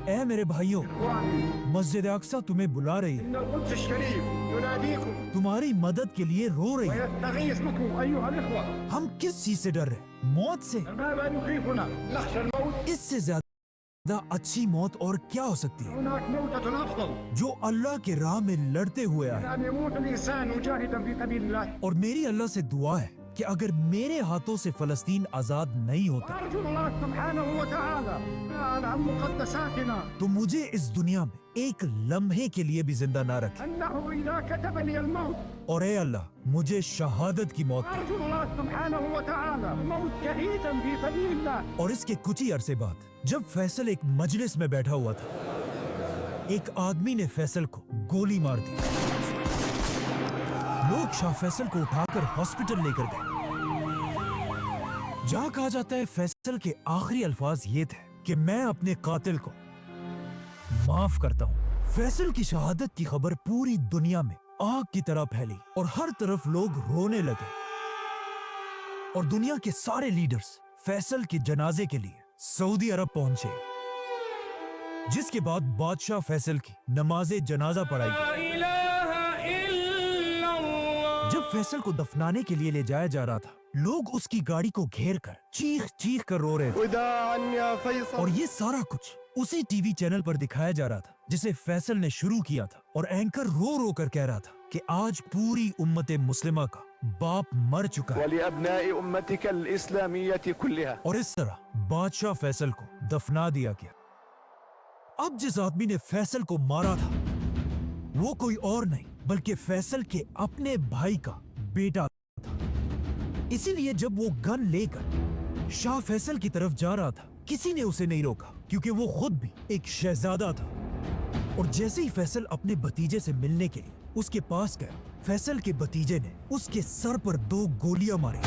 ऐ मेरे भाइयों, मस्जिद अक्सा तुम्हें बुला रही है, إن القدس الشريف يناديكم तुम्हारी मदद के लिए रो रही है। ويستغيث بكم أيها الإخوة. हम किस चीज से डर रहे हैं? मौत से। ماذا يخيفنا؟ نخشى الموت. इससे ज्यादा अच्छी मौत और क्या हो सकती है? هناك موتة أفضل जो अल्लाह के राह में लड़ते हुए من आए। أن يموت الإنسان مجاهدا في سبيل الله. और मेरी अल्लाह से दुआ है कि अगर मेरे हाथों से फलस्तीन आजाद नहीं होता وأرجو الله سبحانه وتعالى عن مقدساتنا तो मुझे इस दुनिया में एक लम्हे के लिए भी जिंदा ना रखे। أنه إذا كتب لي الموت और ए अल्लाह, मुझे शहादत की मौत दे। أرجو الله سبحانه وتعالى موت شهيدا في سبيل الله. और इसके कुछ ही अरसे बाद जब फैसल एक मजलिस में बैठा हुआ था, एक आदमी ने फैसल को गोली मार दी। लोग शाह फैसल को उठाकर हॉस्पिटल लेकर गए। जहां कहा जाता है फैसल के आखिरी अल्फाज ये थे कि मैं अपने कातिल को माफ करता हूं। फैसल की शहादत की खबर पूरी दुनिया में आग की तरह फैली और हर तरफ लोग रोने लगे। और दुनिया के सारे लीडर्स फैसल के जनाजे के लिए सऊदी अरब पहुंचे, जिसके बाद बादशाह फैसल की नमाजे जनाजा पढ़ाई गई। जब फैसल को दफनाने के लिए ले जाया जा रहा था, लोग उसकी गाड़ी को घेर कर चीख चीख कर रो रहे थे। وداعا يا فيصل. और ये सारा कुछ उसी टीवी चैनल पर दिखाया जा रहा था जिसे फैसल ने शुरू किया था। और एंकर रो रो कर कह रहा था कि आज पूरी उम्मत मुस्लिमा का बाप मर चुका है। ولأبناء أمتك الإسلامية كلها. और इस तरह बादशाह फैसल को दफना दिया गया। अब जिस आदमी ने फैसल को मारा था वो कोई और नहीं बल्कि फैसल के अपने भाई का बेटा था। इसीलिए जब वो गन लेकर शाह फैसल की तरफ जा रहा था, किसी ने उसे नहीं रोका क्योंकि वो खुद भी एक शहजादा था। और जैसे ही फैसल अपने भतीजे से मिलने के लिए उसके पास गया, फैसल के भतीजे ने उसके सर पर 2 गोलियां मारी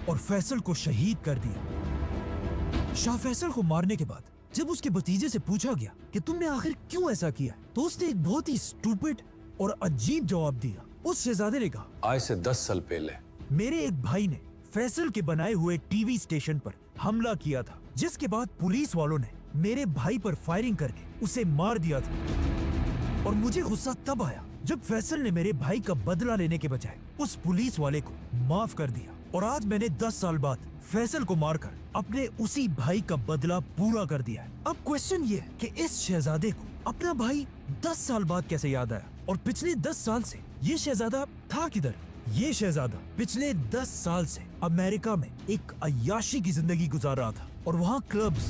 और फैसल को शहीद कर दिया। शाह फैसल को मारने के बाद जब उसके भतीजे से पूछा गया कि तुमने आखिर क्यों ऐसा किया, तो उसने एक बहुत ही स्टूपिड और अजीब जवाब दिया। उस शहजादे ने कहा, आज से 10 साल पहले मेरे एक भाई ने फैसल के बनाए हुए टीवी स्टेशन पर हमला किया था, जिसके बाद पुलिस वालों ने मेरे भाई पर फायरिंग करके उसे मार दिया था। और मुझे गुस्सा तब आया जब फैसल ने मेरे भाई का बदला लेने के बजाय उस पुलिस वाले को माफ कर दिया। और आज मैंने 10 साल बाद फैसल को मारकर अपने उसी भाई का बदला पूरा कर दिया है। अब क्वेश्चन ये है कि इस शहजादे को अपना भाई 10 साल बाद कैसे याद आया, और पिछले 10 साल से ये शहजादा था किधर? ये शहजादा पिछले 10 साल से अमेरिका में एक अय्याशी की जिंदगी गुजार रहा था और वहाँ क्लब्स,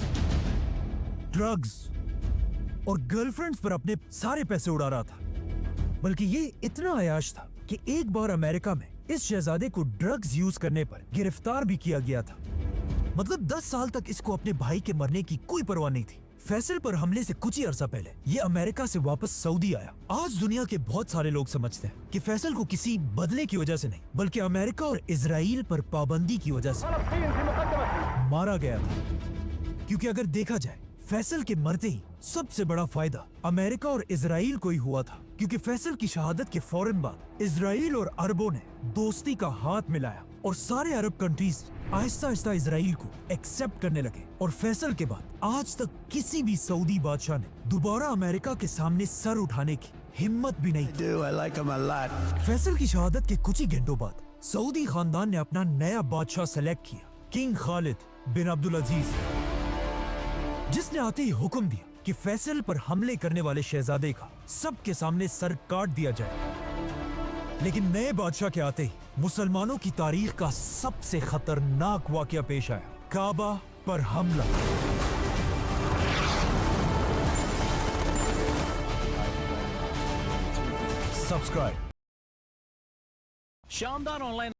ड्रग्स और गर्लफ्रेंड्स पर अपने सारे पैसे उड़ा रहा था। बल्कि ये इतना अयाश था कि एक बार अमेरिका में इस शहजादे को ड्रग्स यूज करने पर गिरफ्तार भी किया गया था। मतलब 10 साल तक इसको अपने भाई के मरने की कोई परवाह नहीं थी। फैसल पर हमले से कुछ ही अरसा पहले ये अमेरिका से वापस सऊदी आया। आज दुनिया के बहुत सारे लोग समझते हैं कि फैसल को किसी बदले की वजह से नहीं बल्कि अमेरिका और इजराइल पर पाबंदी की वजह से मारा गया था। क्योंकि अगर देखा जाए फैसल के मरते ही सबसे बड़ा फायदा अमेरिका और इजराइल को ही हुआ था, क्योंकि फैसल की शहादत के फौरन बाद इजराइल और अरबों ने दोस्ती का हाथ मिलाया और सारे अरब कंट्रीज आहिस्ता आहिस्ता इजराइल को एक्सेप्ट करने लगे। और फैसल के बाद आज तक किसी भी सऊदी बादशाह ने दोबारा अमेरिका के सामने सर उठाने की हिम्मत भी नहीं की। I like him a lot. Faisal की शहादत के कुछ ही घंटों बाद सऊदी खानदान ने अपना नया बादशाह सेलेक्ट किया, किंग खालिद बिन अब्दुल अजीज, जिसने आते ही हुक्म दिया कि फैसल पर हमले करने वाले शहजादे का सबके सामने सर काट दिया जाए। लेकिन नए बादशाह के आते ही मुसलमानों की तारीख का सबसे खतरनाक वाकया पेश आया, काबा पर हमला। सब्सक्राइब। शानदार ऑनलाइन